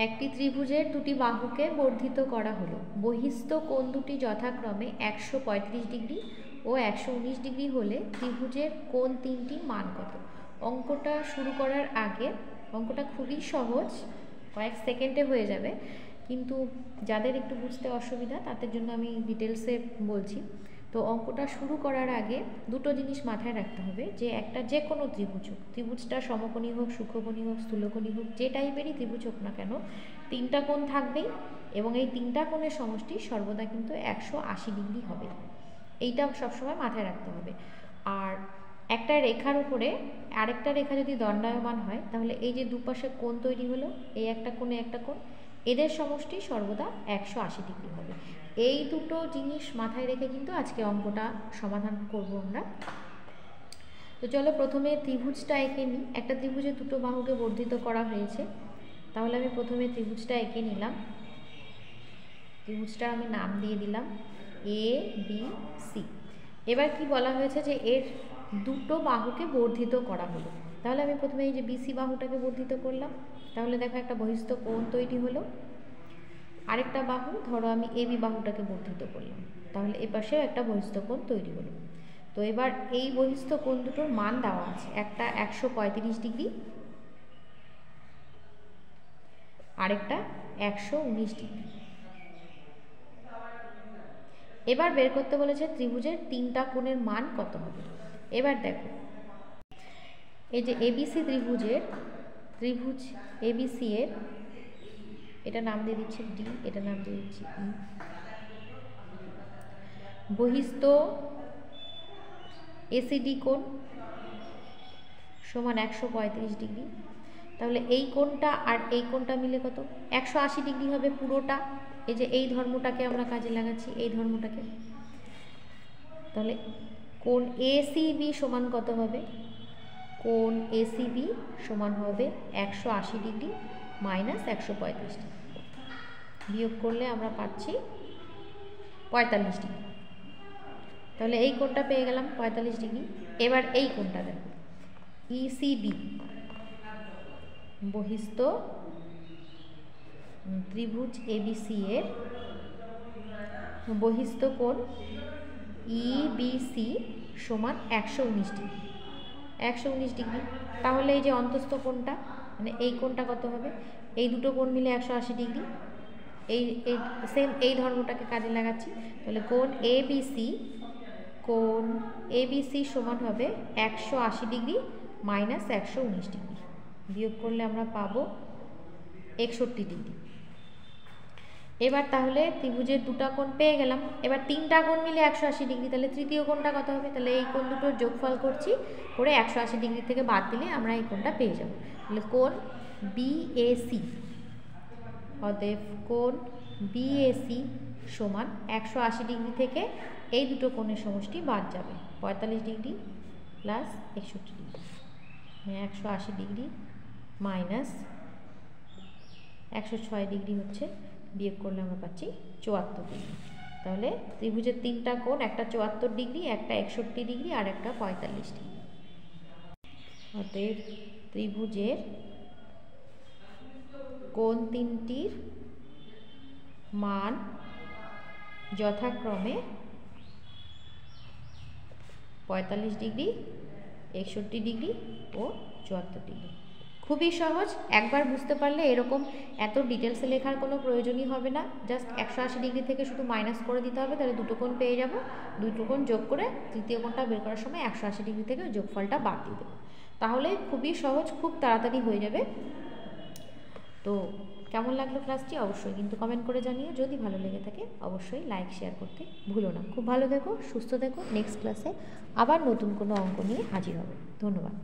একটি ত্রিভুজের দুটি বাহুকে বর্ধিত করা হলো। বহিস্থ কোণ দুটি যথাক্রমে 135 ডিগ্রি ও 119 ডিগ্রি হলে ত্রিভুজের কোণ তিনটির মান কত? অঙ্কটা শুরু করার আগে, অঙ্কটা খুবই সহজ, কয়েক সেকেন্ডে হয়ে যাবে, কিন্তু যাদের একটু বুঝতে অসুবিধা তাদের জন্য আমি ডিটেলসে বলছি। তো অঙ্কটা শুরু করার আগে দুটো জিনিস মাথায় রাখতে হবে, যে একটা যে কোনো ত্রিভুজ হোক, ত্রিভুজটা সমকোণী হোক, সূক্ষ্মকোণী হোক, স্থূলকোণী হোক, যে টাইপেরই ত্রিভুজ হোক না কেন, তিনটা কোণ থাকবেই এবং এই তিনটা কোণের সমষ্টি সর্বদা কিন্তু 180 ডিগ্রি হবে। এইটা সবসময় মাথায় রাখতে হবে। আর একটা রেখার উপরে আরেকটা রেখা যদি দণ্ডায়মান হয়, তাহলে এই যে দুপাশে কোণ তৈরি হলো, এই একটা কোণে একটা কোণ, এদের সমষ্টি সর্বদা 180 ডিগ্রি হবে। এই দুটো জিনিস মাথায় রেখে কিন্তু আজকে অঙ্কটা সমাধান করব আমরা। তো চলো প্রথমে ত্রিভুজটা এঁকে নিই। একটা ত্রিভুজে দুটো বাহুকে বর্ধিত করা হয়েছে, তাহলে আমি প্রথমে ত্রিভুজটা এঁকে নিলাম। ত্রিভুজটা আমি নাম দিয়ে দিলাম এ বি সি। এবার কি বলা হয়েছে, যে এর দুটো বাহুকে বর্ধিত করা হলো। তাহলে আমি প্রথমে এই যে বিসি বাহুটাকে বর্ধিত করলাম, তাহলে দেখো একটা বহিস্থ কোণ তৈরি হলো। আরেকটা বাহু, ধরো আমি এবি বাহুটাকে বর্ধিত করলাম, তাহলে এপাশেও একটা বহিস্থ কোণ তৈরি হলো। তো এবার এই বহিস্থ কোণ দুটোর মান দেওয়া আছে, একটা 135 ডিগ্রি, আরেকটা 119 ডিগ্রি। এবার বের করতে বলেছে ত্রিভুজের তিনটা কোণের মান কত হবে। এবার দেখো, এই যে এবিসি ত্রিভুজ এবিসি এর, এটা নাম দিয়ে দিচ্ছি ডি, এটা নাম দিয়ে দিচ্ছি ই। বহিস্থ এসিডি কোণ সমান 135 ডিগ্রি। তাহলে এই কোণটা আর এই কোণটা মিলে কত? 180 ডিগ্রি হবে পুরোটা। এই যে এই ধর্মটাকে আমরা কাজে লাগাচ্ছি, এই ধর্মটাকে। তাহলে কোণ এসিবি সমান কত হবে? কোণ এসিবি সমান হবে 180 ডিগ্রি মাইনাস 135 ডিগ্রি। বিয়োগ করলে আমরা পাচ্ছি 45 ডিগ্রি। তাহলে এই কোণটা পেয়ে গেলাম 45 ডিগ্রি। এবার এই কোণটা দেখো, ইসিবি, বহিস্থ ত্রিভুজ এবিসি এর বহিস্থ কোণ ইবিসি সমান 119 ডিগ্রি। 119 ডিগ্রি। তাহলে এই যে অন্তস্থ কোণটা, মানে এই কোণটা কত হবে? এই দুটো কোণ মিলে 180 ডিগ্রি। এই সেম এই ধর্মটাকে কাজে লাগাচ্ছি। তাহলে কোণ এবিসি সমান হবে 180 ডিগ্রি মাইনাস 119 ডিগ্রি। বিয়োগ করলে আমরা পাবো 61 ডিগ্রি। এবার তাহলে ত্রিভুজের দুটা কোণ পেয়ে গেলাম। এবার তিনটা কোণ মিলে 180 ডিগ্রি, তাহলে তৃতীয় কোণটা কত হবে? তাহলে এই কোণ দুটোর যোগফল করছি, করে 180 ডিগ্রি থেকে বাদ দিলে আমরা এই কোণটা পেয়ে যাব। তাহলে কোণ বিএসি, অতএব কোণ বিএসি সমান 180 ডিগ্রি থেকে এই দুটো কোণের সমষ্টি বাদ যাবে, 45 degree plus 61 degree. 180 degree minus 106 degree হচ্ছে, বিয়োগ করলে আমরা পাচ্ছি 74 ডিগ্রি। তাহলে ত্রিভুজের তিনটা কোণ, একটা 74 ডিগ্রি, একটা 61 ডিগ্রি আর একটা 45 ডিগ্রি। অতএব ত্রিভুজের কোণ তিনটির মান যথাক্রমে 45 ডিগ্রি, 61 ডিগ্রি ও 74 ডিগ্রি। খুবই সহজ, একবার বুঝতে পারলে এরকম এত ডিটেলসে লেখার কোনো প্রয়োজনই হবে না। জাস্ট 180 ডিগ্রি থেকে শুধু মাইনাস করে দিতে হবে, তাহলে দুটো কোণ পেয়ে যাব। দুটো কোণ যোগ করে তৃতীয় কোণটা বের করার সময় 180 ডিগ্রি থেকে যোগফলটা বাদ দিয়ে দেবো। তাহলে খুবই সহজ, খুব তাড়াতাড়ি হয়ে যাবে। তো কেমন লাগলো ক্লাসটি অবশ্যই কিন্তু কমেন্ট করে জানিও। যদি ভালো লেগে থাকে অবশ্যই লাইক শেয়ার করতে ভুলো না। খুব ভালো থেকো, সুস্থ থেকো। নেক্সট ক্লাসে আবার নতুন কোনো অঙ্ক নিয়ে হাজির হবে। ধন্যবাদ।